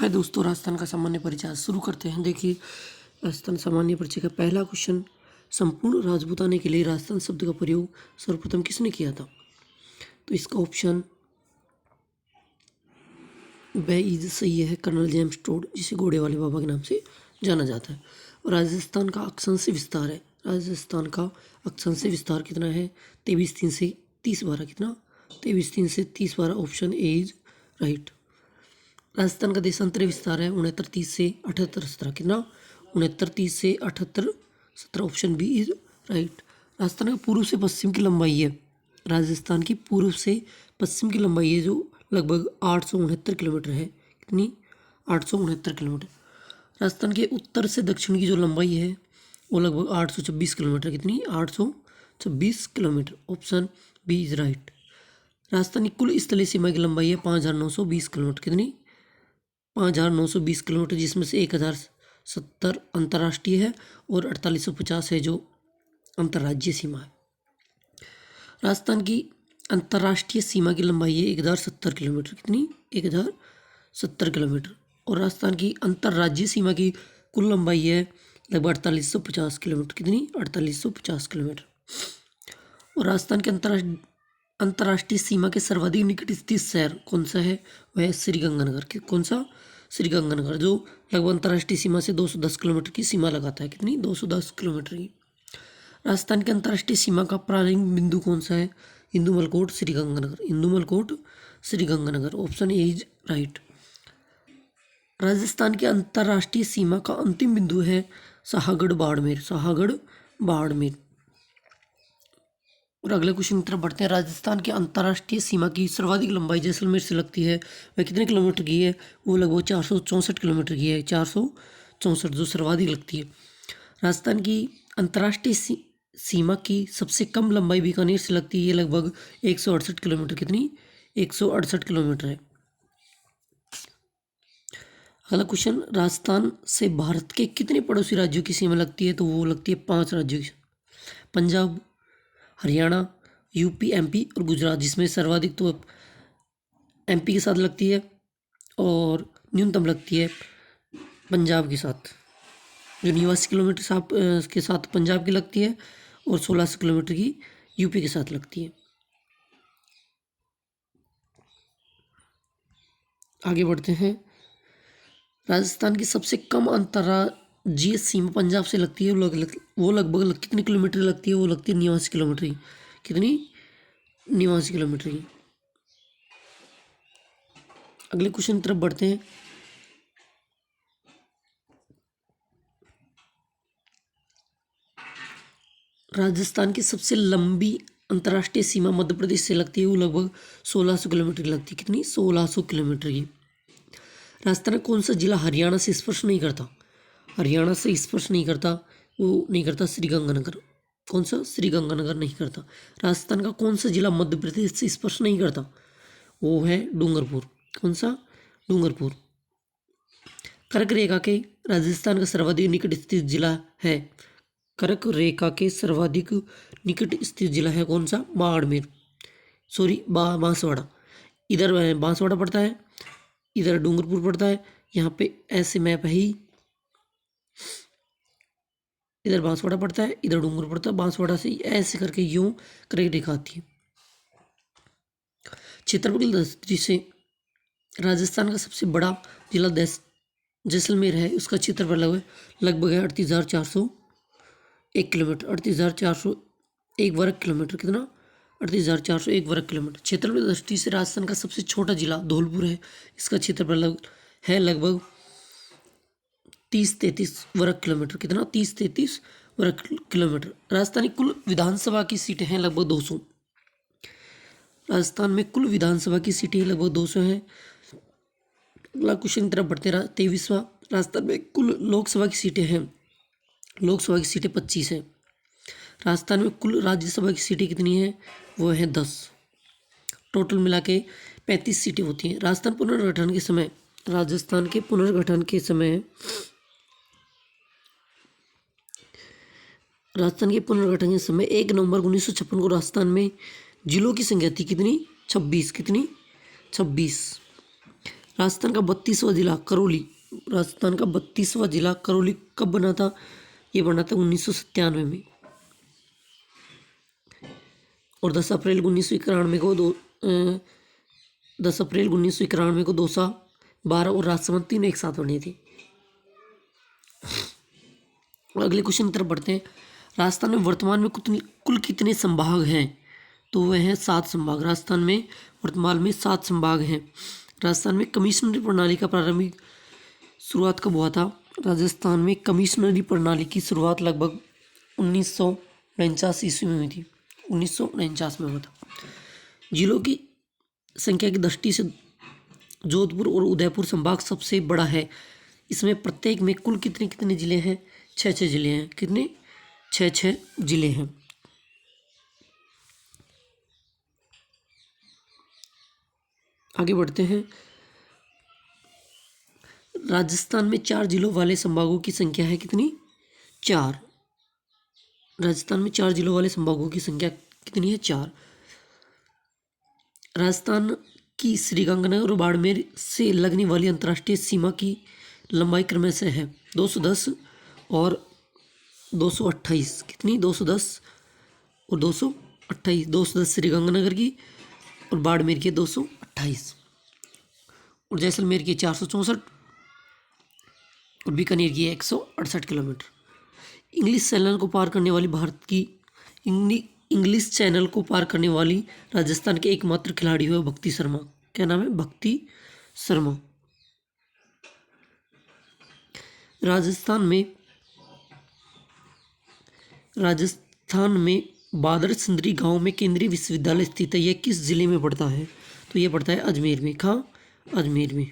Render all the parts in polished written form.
हाय दोस्तों, राजस्थान का सामान्य परिचय आज शुरू करते हैं। देखिए, राजस्थान सामान्य परिचय का पहला क्वेश्चन, संपूर्ण राजपूताने के लिए राजस्थान शब्द का प्रयोग सर्वप्रथम किसने किया था? तो इसका ऑप्शन ब इज सही है, कर्नल जेम्स टोड, जिसे घोड़े वाले बाबा के नाम से जाना जाता है। और राजस्थान का अक्षांश विस्तार है, राजस्थान का अक्षांश विस्तार कितना है? 23,300 से 30/12 कितना? 23,300 से 30/12, option A is right. Rajasthan का देशांतरी विस्तार है 69,30 से 78,17 कितना? 69,30 से 78,17, option B is right. Rajasthan का पूर्व से पश्चिम की लंबाई है, राजस्थान की पूर्व से पश्चिम की लंबाई है जो लगभग 869 किलोमीटर है। कितनी? 869 किलोमीटर। राजस्थान के उत्तर से दक्षिण की जो लंबाई है वो लगभग 826 किलोमीटर। कितनी? 826 kilometre, option B is right. Rajasthan की कुल स्थलीय सीमा की लंबाई है 5,920 किलोमीटर। कितनी? 5,920 किलोमीटर, जिसमें से 1,070 अंतर्राष्ट्रीय है और 4,850 है जो अंतर्राज्यीय सीमा है। राजस्थान की अंतर्राष्ट्रीय सीमा की लंबाई है 1,070 किलोमीटर। कितनी? 1,070 किलोमीटर। और राजस्थान की अंतर्राज्यीय सीमा की कुल लंबाई है लगभग 4,850 किलोमीटर। कितनी? 4,850 किलोमीटर। और राजस्थान के अंतर्राष्ट्रीय सीमा के सर्वाधिक निकट स्थित शहर कौन सा है? वह है श्रीगंगानगर। कौन सा? श्रीगंगानगर, जो लगभग अंतर्राष्ट्रीय सीमा से 210 किलोमीटर की सीमा लगाता है। कितनी? 210 किलोमीटर की। राजस्थान के अंतर्राष्ट्रीय सीमा का प्रारंभिक बिंदु कौन सा है? Hindumalkot, Sriganganagar. Hindumalkot, Sriganganagar, option A is right. Rajasthan की अंतर्राष्ट्रीय सीमा का अंतिम बिंदु है शाहगढ़ बाड़मेर। शाहगढ़ बाड़मेर। और अगले क्वेश्चन की तरफ बढ़ते हैं। राजस्थान की अंतर्राष्ट्रीय सीमा की सर्वाधिक लंबाई जैसलमेर से लगती है, वह कितने किलोमीटर की है? वो लगभग 464 किलोमीटर की है। 464 जो सर्वाधिक लगती है। राजस्थान की अंतर्राष्ट्रीय सीमा की सबसे कम लंबाई बीकानेर से लगती है, लगभग 168 किलोमीटर। कितनी? 168 किलोमीटर है। अगला क्वेश्चन, राजस्थान से भारत के कितने पड़ोसी राज्यों की सीमा लगती है? तो वो लगती है 5 राज्यों की, पंजाब, हरियाणा, यूपी, एमपी और गुजरात, जिसमें सर्वाधिक तो एमपी के साथ लगती है और न्यूनतम लगती है पंजाब के साथ, जो 89 किलोमीटर के साथ पंजाब की लगती है और 1600 किलोमीटर की यूपी के साथ लगती है। आगे बढ़ते हैं। राजस्थान की सबसे कम अंतर्राज्यीय सीमा पंजाब से लगती है, वो लगभग कितने किलोमीटर लगती है? वो लगती है 89 किलोमीटर की। कितनी? 89 किलोमीटर की। अगले क्वेश्चन की तरफ बढ़ते हैं। राजस्थान की सबसे लंबी अंतर्राष्ट्रीय सीमा मध्य प्रदेश से लगती है, वो लगभग 1600 किलोमीटर की लगती है। कितनी? 1600 किलोमीटर की। राजस्थान का कौन सा जिला हरियाणा से स्पर्श नहीं करता? हरियाणा से स्पर्श नहीं करता, वो नहीं करता श्रीगंगानगर। कौन सा? श्रीगंगानगर नहीं करता। राजस्थान का कौन सा जिला मध्य प्रदेश से स्पर्श नहीं करता? वो है डूंगरपुर। कौन सा? डूंगरपुर। कर्क रेखा के राजस्थान का सर्वाधिक निकट स्थित जिला है, कर्क रेखा के सर्वाधिक निकट स्थित जिला है कौन सा? बाड़मेर, सॉरी बांसवाड़ा। इधर बांसवाड़ा पड़ता है, इधर डूंगरपुर पड़ता है। यहाँ पे ऐसे मैप है ही, इधर बांसवाड़ा पड़ता है, इधर डूंगरपुर पड़ता है। बांसवाड़ा से ऐसे करके यूं कर्क रेखा आती है। क्षेत्रफल की दृष्टि से राजस्थान का सबसे बड़ा जिला जैसलमेर है। उसका क्षेत्रफल लगभग है 38,401 किलोमीटर। 38,401 वर्ग किलोमीटर। कितना? 38,401 वर्ग किलोमीटर। क्षेत्रफल की दृष्टि से राजस्थान का सबसे छोटा जिला धौलपुर है। इसका क्षेत्रफल है लगभग 30-33 वर्ग किलोमीटर। कितना? 30-33 वर्ग किलोमीटर। राजस्थान की कुल विधानसभा की सीटें हैं लगभग 200। राजस्थान में कुल विधानसभा की सीटें लगभग 200 हैं। अगला क्वेश्चन की तरफ बढ़ते रहा। 23वां, राजस्थान में कुल लोकसभा की सीटें हैं, लोकसभा की सीटें 25 हैं। राजस्थान में कुल राज्यसभा की सीटें कितनी हैं? वो है 10। टोटल मिला के 35 सीटें होती हैं। राजस्थान के पुनर्गठन के समय राजस्थान के पुनर्गठन के समय 1 नवंबर 1956 को राजस्थान में जिलों की संख्या थी कितनी? 26। कितनी? 26। राजस्थान का 32वां जिला करौली, राजस्थान का 32वां जिला करौली कब बना था? ये बना था 1997 में। और 10 अप्रैल 1991 को 10 अप्रैल 1991 को दौसा, 12 और राजसमंद तीनों एक साथ बने थे। और अगले क्वेश्चन की तरफ बढ़ते हैं। राजस्थान में वर्तमान में कुल कितने संभाग हैं? तो वह हैं 7 संभाग। राजस्थान में वर्तमान में 7 संभाग हैं। राजस्थान में कमिश्नरी प्रणाली का प्रारंभिक शुरुआत कब हुआ था? राजस्थान में कमिश्नरी प्रणाली की शुरुआत लगभग 1949 ईस्वी में हुई थी। 1949 में हुआ था। जिलों की संख्या की दृष्टि से जोधपुर और उदयपुर संभाग सबसे बड़ा है। इसमें प्रत्येक में कुल कितने कितने जिले हैं? 6 जिले हैं। कितने? 6 जिले हैं। आगे बढ़ते हैं। राजस्थान में 4 जिलों वाले संभागों की संख्या है कितनी? 4। राजस्थान में 4 जिलों वाले संभागों की संख्या कितनी है? 4। राजस्थान की श्रीगंगानगर और बाड़मेर से लगने वाली अंतर्राष्ट्रीय सीमा की लंबाई क्रम से है 210 और 228। कितनी? 210 और 228। 210 श्रीगंगानगर की और बाड़मेर की 228 और जैसलमेर की 464 और बीकानेर की 168 किलोमीटर। इंग्लिश चैनल को पार करने वाली भारत की इंग्लिश चैनल को पार करने वाली राजस्थान के एकमात्र खिलाड़ी हुए भक्ति शर्मा। क्या नाम है? भक्ति शर्मा। राजस्थान में बादर सिंदरी गांव में केंद्रीय विश्वविद्यालय स्थित है। यह किस जिले में पड़ता है? तो यह पड़ता है अजमेर में। कहाँ? अजमेर में।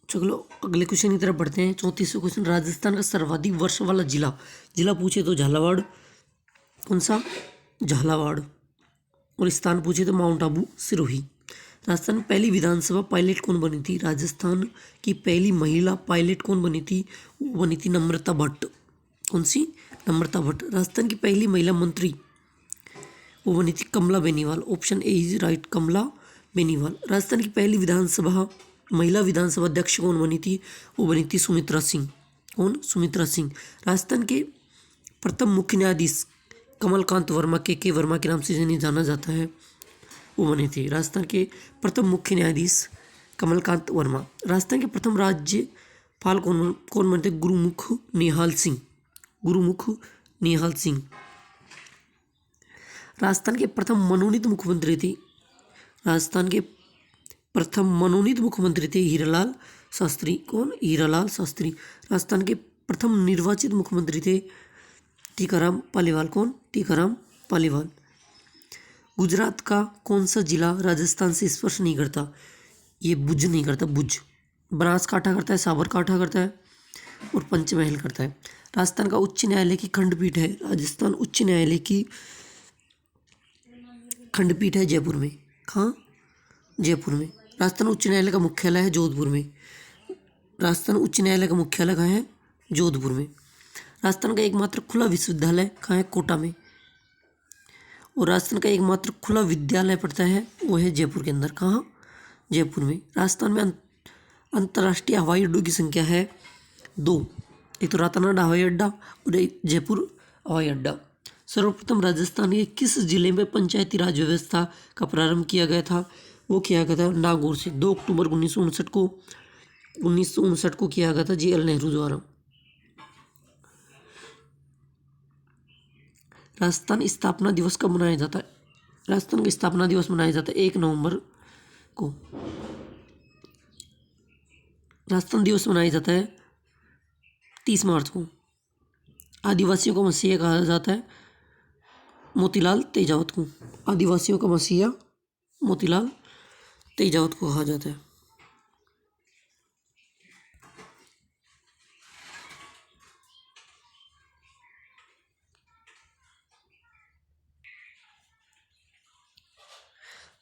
चलो अगले क्वेश्चन की तरफ बढ़ते हैं। 34वां क्वेश्चन। राजस्थान का सर्वाधिक वर्षा वाला जिला पूछे तो झालावाड़। कौन सा? झालावाड़। और स्थान पूछे तो माउंट आबू, सिरोही। राजस्थान में पहली विधानसभा पायलट कौन बनी थी? राजस्थान की पहली महिला पायलट कौन बनी थी? वो बनी थी नम्रता भट्ट। कौन सी? नम्रता भट्ट। राजस्थान की पहली महिला मंत्री वो बनी थी Kamla Beniwal. Option A is right, Kamla Beniwal. Rajasthan की पहली महिला विधानसभा अध्यक्ष कौन बनी थी? वो बनी थी सुमित्रा सिंह। कौन? सुमित्रा सिंह। राजस्थान के प्रथम मुख्य न्यायाधीश कमलकांत वर्मा के वर्मा के नाम से जिन्हें जाना जाता है वो बने थे। राजस्थान के प्रथम मुख्य न्यायाधीश कमलकांत वर्मा। राजस्थान के प्रथम राज्यपाल कौन बने थे? गुरुमुख निहाल सिंह। गुरुमुख निहाल सिंह। राजस्थान के प्रथम मनोनीत मुख्यमंत्री थे। राजस्थान के प्रथम मनोनीत मुख्यमंत्री थे हीरालाल शास्त्री। कौन? हीरालाल शास्त्री। राजस्थान के प्रथम निर्वाचित मुख्यमंत्री थे टीकाराम पालीवाल। कौन? टीकाराम पालीवाल। गुजरात का कौन सा जिला राजस्थान से स्पर्श नहीं करता? ये भुज नहीं करता, भुज। बनासकांठा करता है, साबरकांठा करता है और पंचमहल करता है। राजस्थान का उच्च न्यायालय की खंडपीठ है। राजस्थान उच्च न्यायालय की खंडपीठ है जयपुर में। कहाँ? जयपुर में। राजस्थान उच्च न्यायालय का मुख्यालय है जोधपुर में। राजस्थान उच्च न्यायालय का मुख्यालय कहाँ है? जोधपुर में। राजस्थान का एकमात्र खुला विश्वविद्यालय कहाँ है? कोटा में। और राजस्थान का एकमात्र खुला विद्यालय पड़ता है वो है जयपुर के अंदर। कहाँ? जयपुर में। राजस्थान में अंतर्राष्ट्रीय हवाई अड्डों की संख्या है 2। एक तो रातानाड हवाई अड्डा और एक जयपुर हवाई अड्डा। सर्वप्रथम राजस्थान के किस जिले में पंचायती राज व्यवस्था का प्रारंभ किया गया था? वो किया गया था नागौर से। 2 अक्टूबर 1959 को किया गया था JL नेहरू द्वारा। राजस्थान स्थापना दिवस कब मनाया जाता है? राजस्थान का स्थापना दिवस मनाया जाता है 1 नवंबर को। राजस्थान दिवस मनाया जाता है 30 मार्च को। आदिवासियों का मसीहा कहा जाता है मोतीलाल तेजावत को। आदिवासियों का मसीहा मोतीलाल तेजावत को कहा जाता है।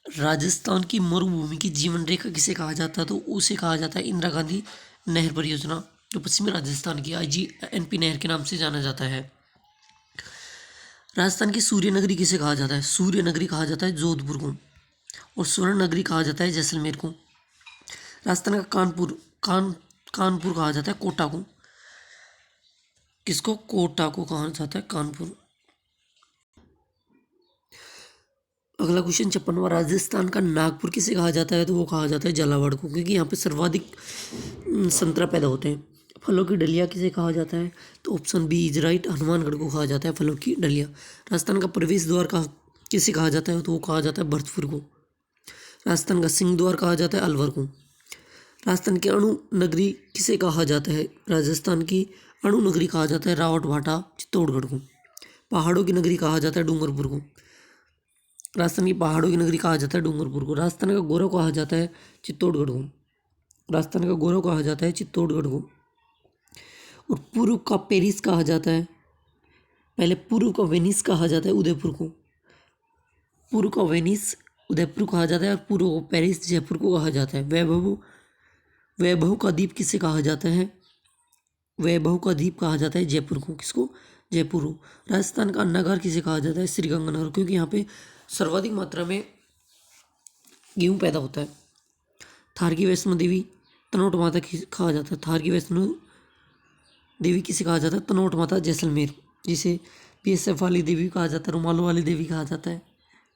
राजस्थान की मरुभूमि की जीवन रेखा किसे कहा जाता है? तो उसे कहा जाता है इंदिरा गांधी नहर परियोजना, जो पश्चिमी राजस्थान की IGNP नहर के नाम से जाना जाता है। राजस्थान की सूर्य नगरी किसे कहा जाता है? सूर्य नगरी कहा जाता है जोधपुर को, और स्वर्ण नगरी कहा जाता है जैसलमेर को। राजस्थान का कानपुर कहा जाता है कोटा को। किसको? कोटा को कहा जाता है कानपुर। अगला क्वेश्चन 56वां, राजस्थान का नागपुर किसे कहा जाता है? तो वो कहा जाता है झालावाड़ को, क्योंकि यहाँ पे सर्वाधिक संतरा पैदा होते हैं। फलों की डलिया किसे कहा जाता है? तो option B is right, Hanumangarh को कहा जाता है फलों की डलिया। राजस्थान का प्रवेश द्वार किसे कहा जाता है? तो वो कहा जाता है भरतपुर को। राजस्थान का सिंह द्वार कहा जाता है अलवर को। राजस्थान की अणु नगरी किसे कहा जाता है? राजस्थान की अणु नगरी कहा जाता है रावतभाटा चित्तौड़गढ़ को। पहाड़ों की नगरी कहा जाता है डूंगरपुर को। राजस्थान की पहाड़ों की नगरी कहा जाता है डूंगरपुर को। राजस्थान का गौरव कहा जाता है चित्तौड़गढ़ को। राजस्थान का गौरव कहा जाता है चित्तौड़गढ़ को। और पूर्व का पेरिस कहा जाता है, पहले पूर्व का वेनिस कहा जाता है उदयपुर को। पूर्व का वेनिस उदयपुर कहा जाता है, और पूर्व को पेरिस जयपुर को कहा जाता है। वैभव का द्वीप किसे कहा जाता है? वैभव का द्वीप कहा जाता है जयपुर को। किसको? जयपुर को। राजस्थान का अन्नागार किसे कहा जाता है? श्रीगंगानगर, क्योंकि यहाँ पे सर्वाधिक मात्रा में गेहूँ पैदा होता है। थार की वैष्णो देवी तनोट माता कहा जाता है। थार की वैष्णो देवी किसे कहा जाता है? तनोट माता जैसलमेर, जिसे PSF वाली देवी कहा जाता है, रुमालों वाली देवी कहा जाता है,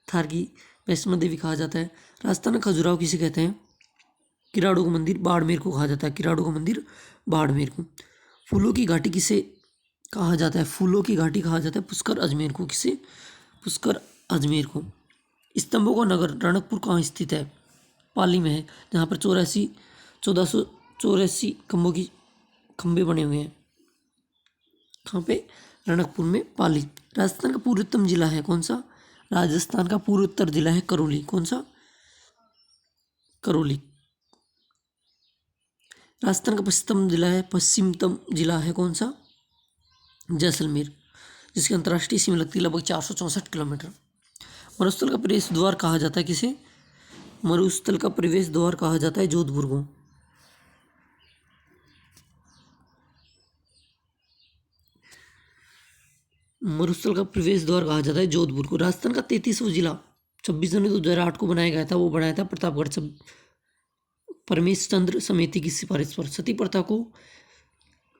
थार की वैष्णो देवी कहा जाता है। राजस्थान का खजुराहो किसे कहते हैं? किराड़ू का मंदिर बाड़मेर को कहा जाता है। किराड़ू का मंदिर बाड़मेर को। फूलों की घाटी किसे कहा जाता है? फूलों की घाटी कहा जाता है पुष्कर अजमेर को। किसे? पुष्कर अजमेर को। स्तंभों का नगर रणकपुर कहाँ स्थित है? पाली में है, जहाँ पर 1484 खंभे बने हुए हैं। कहाँ पे? रणकपुर में, पाली। राजस्थान का पूर्वोत्तम जिला है कौन सा? राजस्थान का पूर्वोत्तर जिला है करौली। कौन सा? करौली। राजस्थान का पश्चिमतम जिला है कौन सा? जैसलमेर, जिसकी अंतर्राष्ट्रीय सीमा लगती है लगभग 464 किलोमीटर। मरुस्थल का प्रवेश द्वार कहा जाता है किसे? मरुस्थल का प्रवेश द्वार कहा जाता है जोधपुर को। मरुस्थल का प्रवेश द्वार कहा जाता है जोधपुर को। राजस्थान का 33वां जिला 26 जनवरी 2008 को बनाया गया था। वो बनाया था प्रतापगढ़ परमेश चंद्र समिति की सिफारिश पर। सती प्रथा को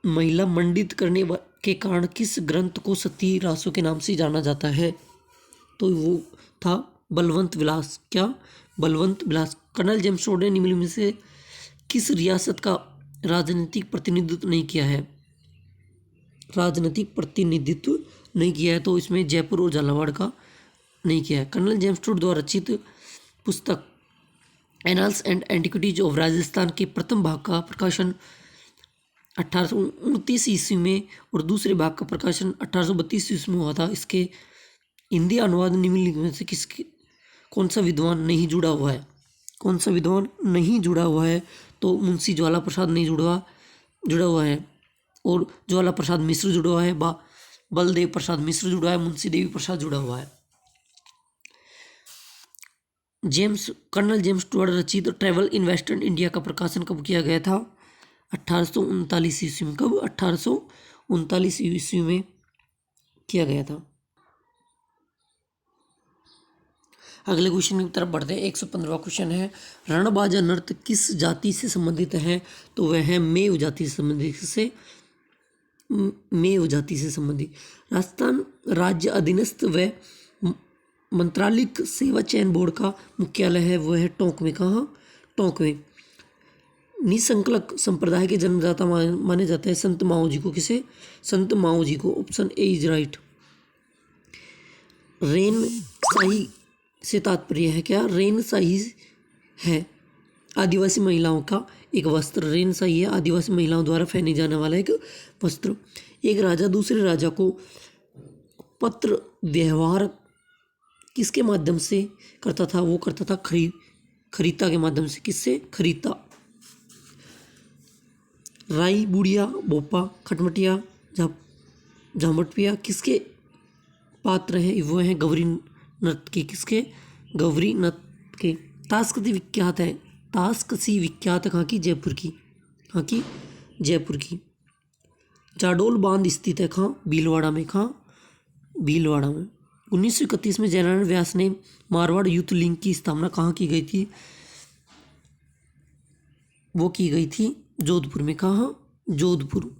महिला मंडित करने के कारण किस ग्रंथ को सती रासों के नाम से जाना जाता है? तो वो था बलवंत विलास। क्या? बलवंत विलास। कर्नल जेम्स टोड ने निम्नलिखित में से किस रियासत का राजनीतिक प्रतिनिधित्व नहीं किया है? राजनीतिक प्रतिनिधित्व नहीं किया है, तो इसमें जयपुर और झालावाड़ का नहीं किया है। कर्नल जेम्स टोड द्वारा रचित पुस्तक annals and antiquities of Rajasthan के प्रथम भाग का प्रकाशन 1829 ईस्वी में और दूसरे भाग का प्रकाशन 1832 ईस्वी में हुआ था। इसके हिंदी अनुवाद निम्नलिखित में से कौन सा विद्वान नहीं जुड़ा हुआ है? कौन सा विद्वान नहीं जुड़ा हुआ है? तो मुंशी ज्वाला प्रसाद नहीं जुड़ा हुआ है, और ज्वाला प्रसाद मिश्र जुड़ा हुआ है, बलदेव प्रसाद मिश्र जुड़ा है, मुंशी देवी प्रसाद जुड़ा हुआ है। कर्नल जेम्स टोड रचित ट्रैवल इन वेस्टर्न इंडिया का प्रकाशन कब किया गया था? 1839 ईस्वी में। कब? 1839 ईस्वी में किया गया था। अगले क्वेश्चन की तरफ बढ़ते हैं। 115वां क्वेश्चन है, रणबाजा नृत्य किस जाति से संबंधित है? तो वह है मेव जाति से संबंधित। मेव जाति से संबंधित। राजस्थान राज्य अधीनस्थ व मंत्रालिक सेवा चयन बोर्ड का मुख्यालय है, वो है टोंक में। कहाँ? टोंक में। निसंकलक संप्रदाय के जन्मदाता माने जाते हैं संत माओ जी को। किसे? संत माओ जी को। Option A is right. रेन शाही से तात्पर्य है क्या? रेन शाही है आदिवासी महिलाओं का एक वस्त्र। रेन शाही है आदिवासी महिलाओं द्वारा पहने जाने वाला एक वस्त्र। एक राजा दूसरे राजा को पत्र व्यवहार किसके माध्यम से करता था? वो करता था खरीता के माध्यम से। किससे? खरीता। राई, बुढ़िया, भोपा, खटमटिया, झामटपिया किसके पात्र हैं? वो हैं गौरी नृत्य के। किसके? गौरी नृत्य के। ताशकसी विख्यात है। ताशकसी विख्यात है कहाँ की? जयपुर की। कहाँ की? जयपुर की। जाडोल बांध स्थित है कहाँ? भीलवाड़ा में। कहाँ? भीलवाड़ा में। 1931 में जयनारायण व्यास ने मारवाड़ यूथ लीग की स्थापना कहाँ की गई थी? वो की गई थी जोधपुर में। कहाँ? जोधपुर।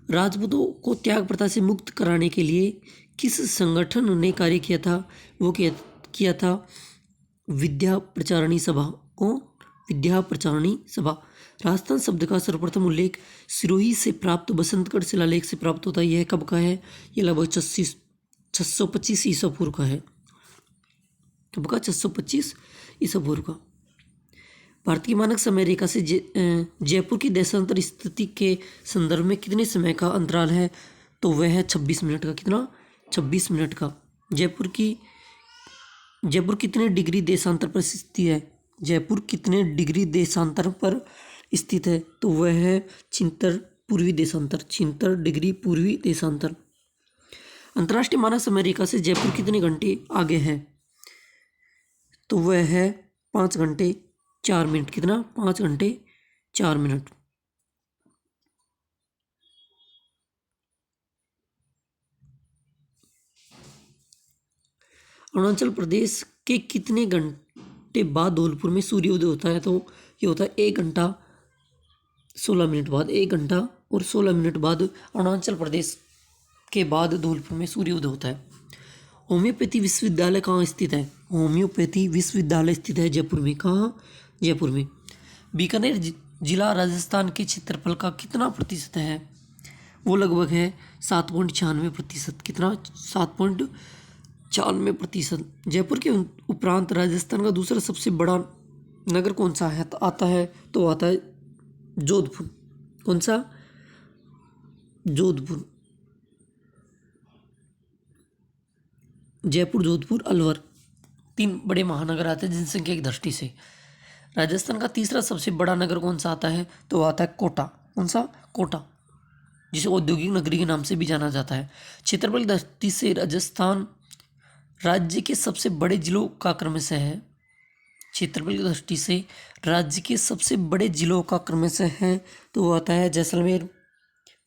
राजपूतों को त्याग प्रथा से मुक्त कराने के लिए किस संगठन ने कार्य किया था? वो किया था विद्या प्रचारणी सभा। कौन? विद्या प्रचारणी सभा। राजस्थान शब्द का सर्वप्रथम उल्लेख सिरोही से प्राप्त बसंतगढ़ शिलालेख से प्राप्त होता है। यह कब का है? यह लगभग 625 ईसा पूर्व का है। कब का? 625 ईसा पूर्व का। भारतीय मानक समय रेखा से जयपुर की देशांतर स्थिति के संदर्भ में कितने समय का अंतराल है? तो वह है 26 मिनट का। कितना? 26 मिनट का। जयपुर कितने डिग्री देशांतर पर स्थित है? जयपुर कितने डिग्री देशांतर पर स्थित है? तो वह है 76 पूर्वी देशांतर। 76 डिग्री पूर्वी देशांतर। अंतर्राष्ट्रीय मानक समय रेखा से जयपुर कितने घंटे आगे है? तो वह है 5 घंटे 4 मिनट। कितना? 5 घंटे 4 मिनट। अरुणाचल प्रदेश के कितने घंटे बाद धौलपुर में सूर्योदय होता है? तो ये होता है 1 घंटा 16 मिनट बाद। 1 घंटा और 16 मिनट बाद अरुणाचल प्रदेश के बाद धौलपुर में सूर्योदय होता है। होम्योपैथी विश्वविद्यालय कहाँ स्थित है? होम्योपैथी विश्वविद्यालय स्थित है जयपुर में। कहाँ? जयपुर में। बीकानेर जिला राजस्थान के क्षेत्रफल का कितना प्रतिशत है? वो लगभग है 7.96%। कितना? 7.96%। जयपुर के उपरांत राजस्थान का दूसरा सबसे बड़ा नगर कौन सा है? आता है तो आता है जोधपुर। कौन सा? जोधपुर। जयपुर, जोधपुर, अलवर, 3 बड़े महानगर आते हैं जनसंख्या की दृष्टि से। राजस्थान का तीसरा सबसे बड़ा नगर कौन सा आता है? तो आता है कोटा। कौन सा? कोटा, जिसे औद्योगिक नगरी के नाम से भी जाना जाता है। क्षेत्रफल की दृष्टि से राजस्थान राज्य के सबसे बड़े जिलों का क्रमशः है। क्षेत्रफल की दृष्टि से राज्य के सबसे बड़े जिलों का क्रमशः है तो वो आता है जैसलमेर,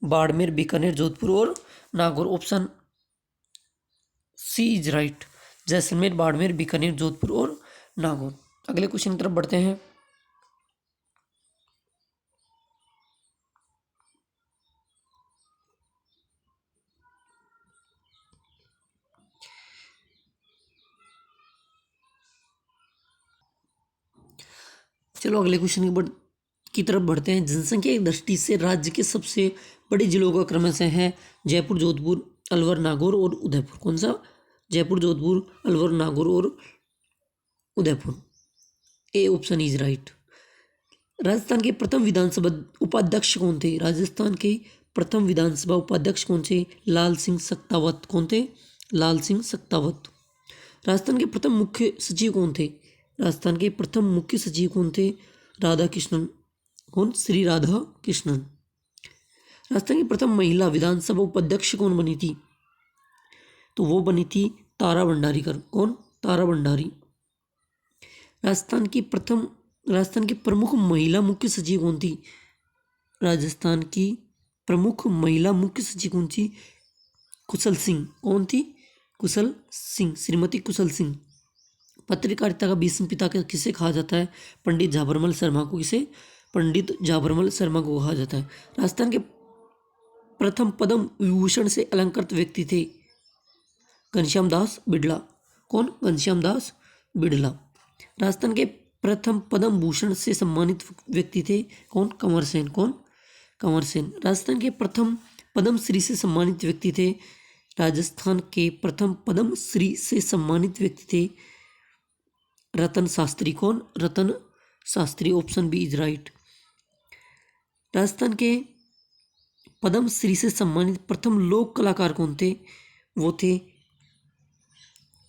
बाड़मेर, बीकानेर, जोधपुर और Nagaur. Option C is right. Jaisalmer, Barmer, Bikaner, Jodhpur और नागौर। अगले क्वेश्चन की तरफ बढ़ते हैं। चलो अगले क्वेश्चन की तरफ बढ़ते हैं। जनसंख्या की दृष्टि से राज्य के सबसे बड़े जिलों का क्रमशः है जयपुर, जोधपुर, अलवर, नागौर और उदयपुर। कौन सा? जयपुर, जोधपुर, अलवर, नागौर और Udaipur. A option is right. Rajasthan के प्रथम विधानसभा उपाध्यक्ष कौन थे? राजस्थान के प्रथम विधानसभा उपाध्यक्ष कौन थे? लाल सिंह सक्तावत। कौन थे? लाल सिंह सक्तावत। राजस्थान के प्रथम मुख्य सचिव कौन थे? राजस्थान के प्रथम मुख्य सचिव कौन थे? राधा कृष्णन। कौन? श्री राधा कृष्णन। राजस्थान की प्रथम महिला विधानसभा उपाध्यक्ष कौन बनी थी? तो वो बनी थी तारा भंडारीकर। कौन? तारा भंडारी। राजस्थान की प्रमुख महिला मुख्य सचिव कौन थी? राजस्थान की प्रमुख महिला मुख्य सचिव कौन थी? कुशल सिंह। कौन थी? कुशल सिंह, श्रीमती कुशल सिंह। पत्रकारिता का भीष्म पिता किसे कहा जाता है? पंडित झाबरमल शर्मा को। किसे? पंडित झाबरमल शर्मा को कहा जाता है। राजस्थान के प्रथम पद्म विभूषण से अलंकृत व्यक्ति थे घनश्याम दास बिड़ला। कौन? घनश्याम दास बिड़ला। राजस्थान के प्रथम पद्म भूषण से सम्मानित व्यक्ति थे कौन? कंवर सेन। कौन? कंवर सेन। राजस्थान के प्रथम पद्म श्री से सम्मानित व्यक्ति थे राजस्थान के प्रथम पद्म श्री से सम्मानित व्यक्ति थे रतन शास्त्री। कौन? Ratan Shastri. Option B is right. Rajasthan के पद्म श्री से सम्मानित प्रथम लोक कलाकार कौन थे? वो थे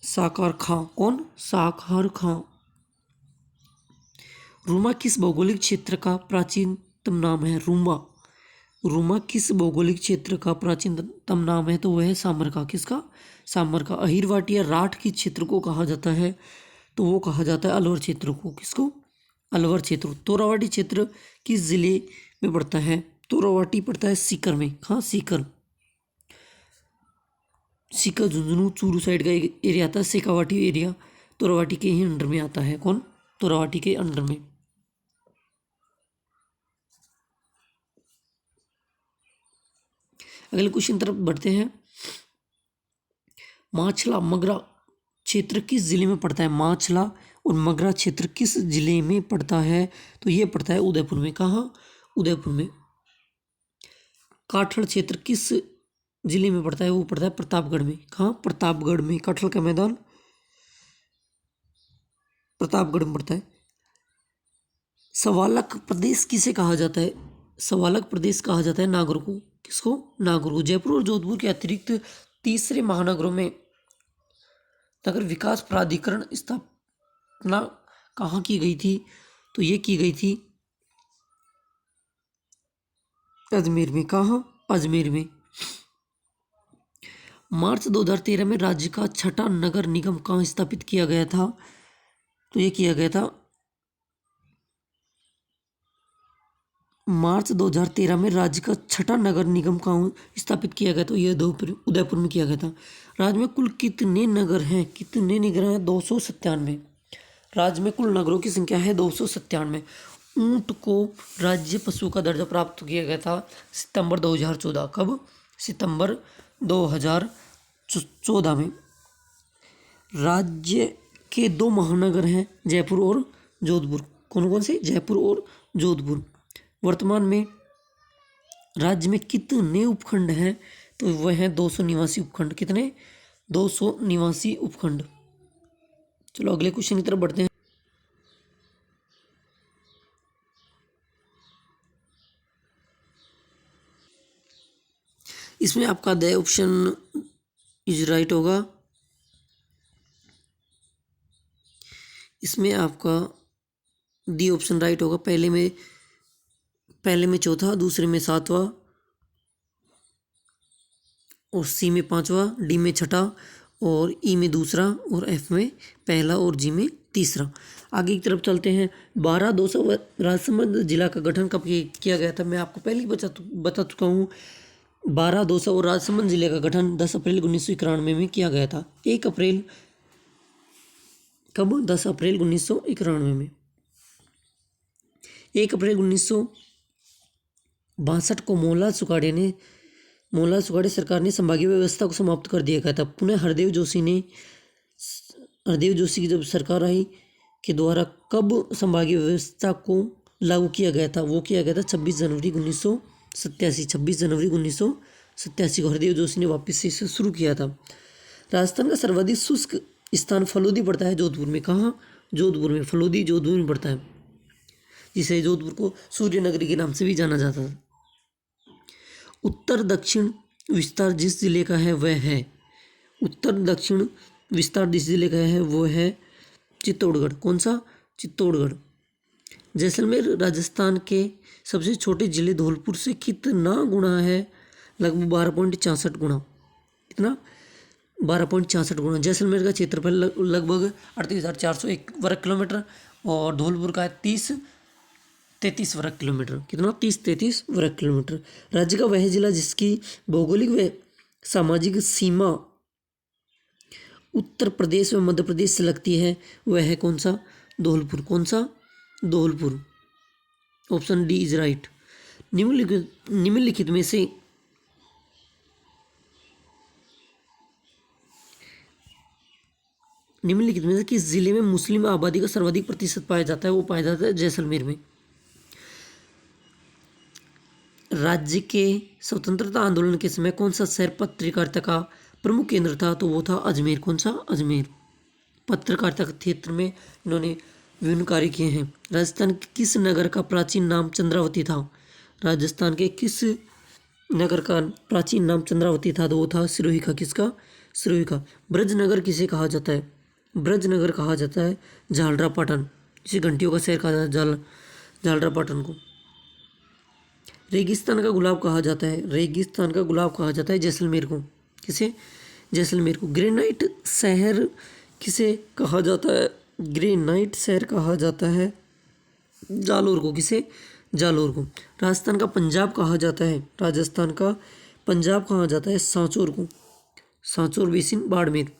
साकार खां। कौन? साकार खां। रूमा किस भौगोलिक क्षेत्र का प्राचीनतम नाम है? रूमा किस भौगोलिक क्षेत्र का प्राचीनतम नाम है? तो वह है सामर का। किसका? सामर का। अहिरवाटिया राठ किस क्षेत्र को कहा जाता है? तो वो कहा जाता है अलवर क्षेत्र को। किसको? अलवर क्षेत्र। तोरावाटी क्षेत्र किस जिले में पड़ता है? तोरावाटी पड़ता है सीकर में। हाँ, सीकर। सी का झुंझुनू चूरू साइड का एरिया आता है। शेखावाटी एरिया तोरावाटी के ही अंडर में आता है। कौन? तोरावाटी के अंडर में। अगले क्वेश्चन तरफ बढ़ते हैं। माछला मगरा क्षेत्र किस जिले में पड़ता है? माछला और मगरा क्षेत्र किस जिले में पड़ता है? तो ये पड़ता है उदयपुर में। कहाँ? उदयपुर में। काठड़ क्षेत्र किस जिले में पड़ता है? वो पड़ता है प्रतापगढ़ में। कहाँ? प्रतापगढ़ में। काठड़ का मैदान प्रतापगढ़ में पड़ता है। सवालक प्रदेश किसे कहा जाता है? सवालक प्रदेश कहा जाता है नागौर को। किसको? नागौर को। जयपुर और जोधपुर के अतिरिक्त तीसरे महानगरों में नगर विकास प्राधिकरण स्थापना कहाँ की गई थी? तो ये की गई थी अजमेर में। कहाँ? अजमेर में। मार्च 2013 में राज्य का छठा नगर निगम कहाँ स्थापित किया गया था? तो ये किया गया था मार्च 2013 में राज्य का छठा नगर निगम कहाँ स्थापित किया गया? तो ये उदयपुर में किया गया था। राज्य में कुल कितने नगर हैं? कितने नगर हैं? 297। राज्य में कुल नगरों की संख्या है 297। ऊंट को राज्य पशु का दर्जा प्राप्त किया गया था सितंबर 2014। कब? सितंबर 2014 में। राज्य के 2 महानगर हैं जयपुर और जोधपुर। कौन कौन से? जयपुर और जोधपुर। वर्तमान में राज्य में कितने उपखंड हैं? तो वह हैं 200 निवासी उपखंड। कितने? 200 निवासी उपखंड। चलो अगले क्वेश्चन की तरफ बढ़ते हैं। इसमें आपका द ऑप्शन इज राइट होगा। इसमें आपका डी ऑप्शन राइट होगा। पहले में चौथा, दूसरे में सातवां, और सी में पांचवा, डी में छठा, और ई में दूसरा, और एफ में पहला, और जी में तीसरा। आगे की तरफ चलते हैं। 12-200 राजसमंद जिला का गठन कब किया गया था? मैं आपको पहले ही बता चुका हूँ। 12-200 और राजसमंद जिले का गठन 10 अप्रैल 1991 में किया गया था। 1 अप्रैल कब? 10 अप्रैल 1991 में। 1 अप्रैल 1962 को मोहनलाल सुखाड़े सरकार ने संभागीय व्यवस्था को समाप्त कर दिया गया था। पुनः हरदेव जोशी की जब सरकार आई के द्वारा कब संभागीय व्यवस्था को लागू किया गया था? वो किया गया था 26 जनवरी 1987 को हरदेव जोशी ने वापस से इसे शुरू किया था। राजस्थान का सर्वाधिक शुष्क स्थान फलोदी पड़ता है जोधपुर में। कहाँ? जोधपुर में। फलोदी जोधपुर में पड़ता है, जिसे जोधपुर को सूर्य नगरी के नाम से भी जाना जाता है। उत्तर दक्षिण विस्तार जिस जिले का है वह है वो है चित्तौड़गढ़। कौन सा? चित्तौड़गढ़। जैसलमेर राजस्थान के सबसे छोटे जिले धौलपुर से कितना गुना है? लगभग 12.66 गुना। कितना? 12.66 गुना। जैसलमेर का क्षेत्रफल लगभग 38,401 वर्ग किलोमीटर, और धौलपुर का 33 वर्ग किलोमीटर। कितना? 33 वर्ग किलोमीटर। राज्य का वह जिला जिसकी भौगोलिक व सामाजिक सीमा उत्तर प्रदेश व मध्य प्रदेश से लगती है वह है कौन सा? धौलपुर। कौन सा? Dholpur. Option D is right. निम्नलिखित में से किस जिले में मुस्लिम आबादी का सर्वाधिक प्रतिशत पाया जाता है? वो पाया जाता है जैसलमेर में। राज्य के स्वतंत्रता आंदोलन के समय कौन सा शहर पत्रकारिता का प्रमुख केंद्र था? तो वो था अजमेर। कौन सा? अजमेर। पत्रकारिता के क्षेत्र में इन्होंने विभिन्न कार्य किए हैं। राजस्थान के किस नगर का प्राचीन नाम चंद्रावती था? राजस्थान के किस नगर का प्राचीन नाम चंद्रावती था? तो वो था सिरोही का। किसका? सिरोही का। ब्रजनगर किसे कहा जाता है? ब्रजनगर कहा जाता है झालरापाटन, जिसे घंटियों का शहर कहा जाता है, झालरापाटन को। रेगिस्तान का गुलाब कहा जाता है जैसलमेर को। किसे? जैसलमेर को। ग्रेनाइट शहर किसे कहा जाता है? ग्रेनाइट शहर कहा जाता है जालोर को। किसे? जालोर को। राजस्थान का पंजाब कहा जाता है सांचौर को। Sanchore basin Barmer.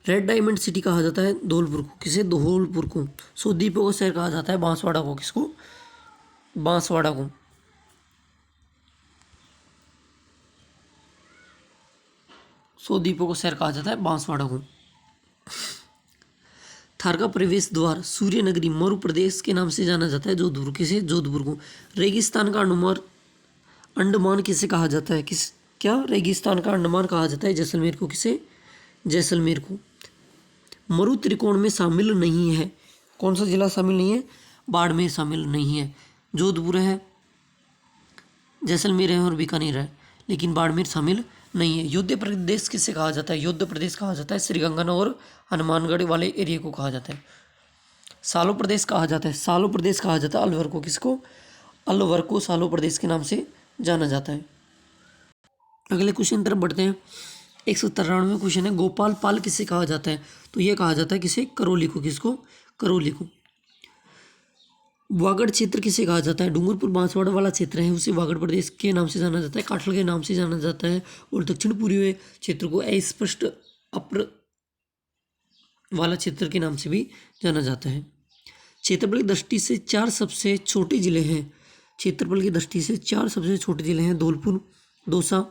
Red diamond city कहा जाता है धौलपुर को, किसे? धौलपुर को। 100 द्वीपों का शहर कहा जाता है बांसवाड़ा को, किसको? बांसवाड़ा को। 100 द्वीपों का शहर कहा जाता है बांसवाड़ा को। थार का प्रवेश द्वार सूर्य नगरी मरु प्रदेश के नाम से जाना जाता है जोधपुर, किसे? जोधपुर को। रेगिस्तान का अंडमान किसे कहा जाता है? क्या रेगिस्तान का अंडमान कहा जाता है जैसलमेर को, किसे? जैसलमेर को। मरु त्रिकोण में शामिल नहीं है, कौन सा जिला शामिल नहीं है? बाड़मेर शामिल नहीं है। जोधपुर है, जैसलमेर है और बीकानेर है, लेकिन बाड़मेर शामिल नहीं है। युद्ध प्रदेश किसे कहा जाता है? युद्ध प्रदेश कहा जाता है श्रीगंगानगर और हनुमानगढ़ वाले एरिया को कहा जाता है। सालो प्रदेश कहा जाता है, सालो प्रदेश कहा जाता है अलवर को, किसको? अलवर को सालो प्रदेश के नाम से जाना जाता है। अगले क्वेश्चन तरफ बढ़ते हैं। 193वां क्वेश्चन है, गोपाल पाल किसे कहा जाता है? तो यह कहा जाता है किसे? करौली को, किसको? करौली को। वागड़ क्षेत्र किसे कहा जाता है? डूंगरपुर बांसवाड़ा वाला क्षेत्र है उसे वागड़ प्रदेश के नाम से जाना जाता है, काठल के नाम से जाना जाता है, और दक्षिण पूर्वी क्षेत्र को अस्पष्ट अप्र वाला क्षेत्र के नाम से भी जाना जाता है। क्षेत्रफल की दृष्टि से 4 सबसे छोटे जिले हैं, क्षेत्रफल की दृष्टि से 4 सबसे छोटे जिले हैं धौलपुर, दौसा,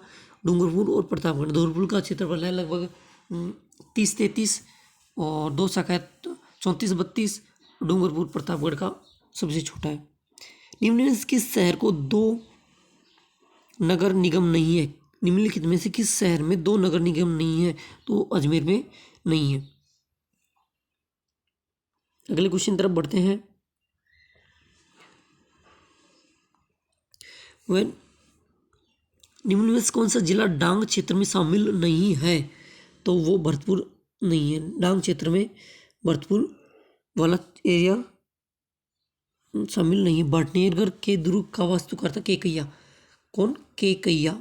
डूंगरपुर और प्रतापगढ़। धौलपुर का क्षेत्रफल है लगभग 30-33 और दौसा का 34-32, डूंगरपुर प्रतापगढ़ का सबसे छोटा है। निम्नलिखित किस शहर को 2 नगर निगम नहीं है? निम्नलिखित में से किस शहर में 2 नगर निगम नहीं है? तो अजमेर में नहीं है। अगले क्वेश्चन तरफ बढ़ते हैं। वह निम्न में से कौन सा जिला डांग क्षेत्र में शामिल नहीं है? तो वो भरतपुर नहीं है। डांग क्षेत्र में भरतपुर वाला एरिया शामिल नहीं है। भटनेरगढ़ के दुर्ग का वास्तुकार केकैया, कौन? केकैया।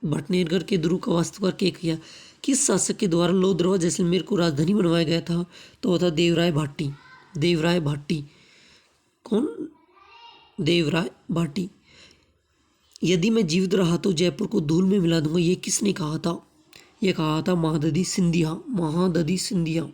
भटनेरगढ़ के दुर्ग का वास्तुकार केकैया। किस शासक के द्वारा लोहद्रवा जैसलमेर को राजधानी बनवाया गया था? तो वो था देवराय भाटी, देवराय भाटी। कौन? देवराय भाटी। यदि मैं जीवित रहा तो जयपुर को धूल में मिला दूंगा, ये किसने कहा था? यह कहा था महादजी सिंधिया, महादजी सिंधिया।